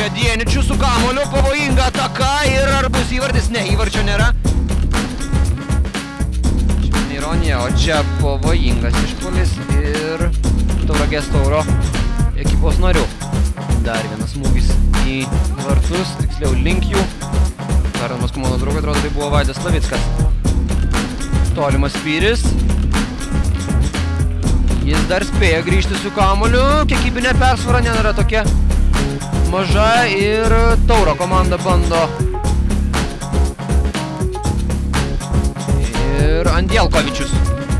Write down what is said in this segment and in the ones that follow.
Čia Dieničius su kamuoliu, pavojinga ataka ir ar bus įvartis? Ne, įvarčio nėra. Čia ironija, o čia pavojingas išpuolis ir Tauragės Tauro ekipos narių. Dar vienas smūgis į vartus, tiksliau link jų. Perdamas komandos draugą, atrodo, tai buvo Vaidas Slavickas. Tolimas Spyris. Jis dar spėja grįžti su kamuoliu, kiekybinė persvara nėra tokia maža ir Tauro komanda bando. Ir Andielkovičius.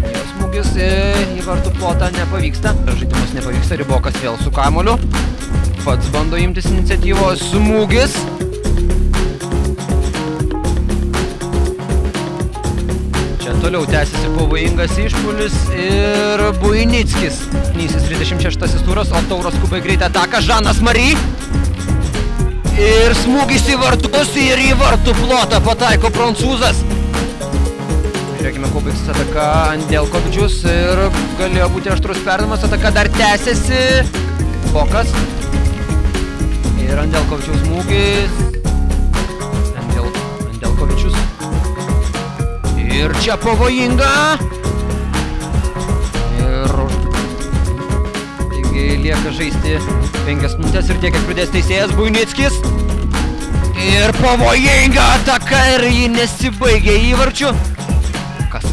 Jo smūgis į vartų plotą nepavyksta. Žaidimas nepavyksta, Ribokas vėl su kamuoliu. Pats bando imtis iniciatyvos smūgis. Čia toliau tęsiasi pavojingas išpuolis ir Buinickis. Nysis 36 turas, o Tauras skubai greitą ataką. Žanas Mary. Ir smūgis į vartus ir į vartų plotą pataiko prancūzas. Žiūrėkime, kuo baigsis ataka Andielkovičius ir galėjo būti aštrus perdavimas. Ataka dar tęsiasi. Bokas. Ir Andielkovičiaus smūgis. Andielkovičius. Ir čia pavojinga. Ir taigi lieka žaisti 5 minutės ir tiek, kiek pridės teisėjas Buinickis. Ir pavojinga ataka ir ji nesibaigė įvarčiu. Kas?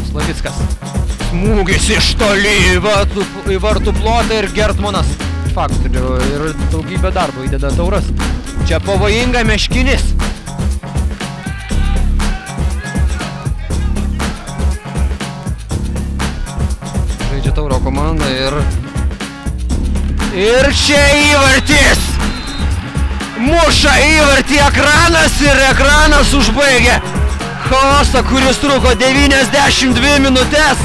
Slavickas. Smūgis iš toli į vartų plotą ir Gertmanas. Faktorių ir daugybę darbo įdeda Tauras. Čia pavojinga Meškinis. Žaidžia Tauro komanda ir čia įvartis! Muša įvartį ekranas ir ekranas užbaigė chaosą, kuris truko 92 minutės.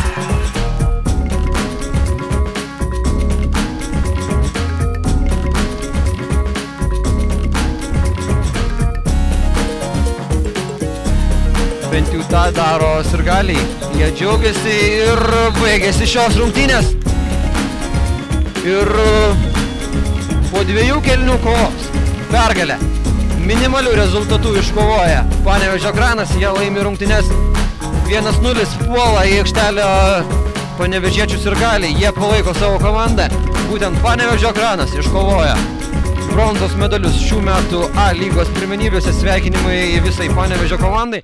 Bent jau tą daro sirgaliai. Jie džiaugiasi ir baigėsi šios rungtynės. Ir po 2 kėlinių kovos pergalę minimalių rezultatų iškovoja Panevėžio Ekranas. Jie laimi rungtynes 1-0, puola į aikštelę panevėžiečių sirgaliai. Jie palaiko savo komandą. Būtent Panevėžio Ekranas iškovoja bronzos medalius šių metų A lygos pirmenybėse. Sveikinimai visai Panevėžio komandai.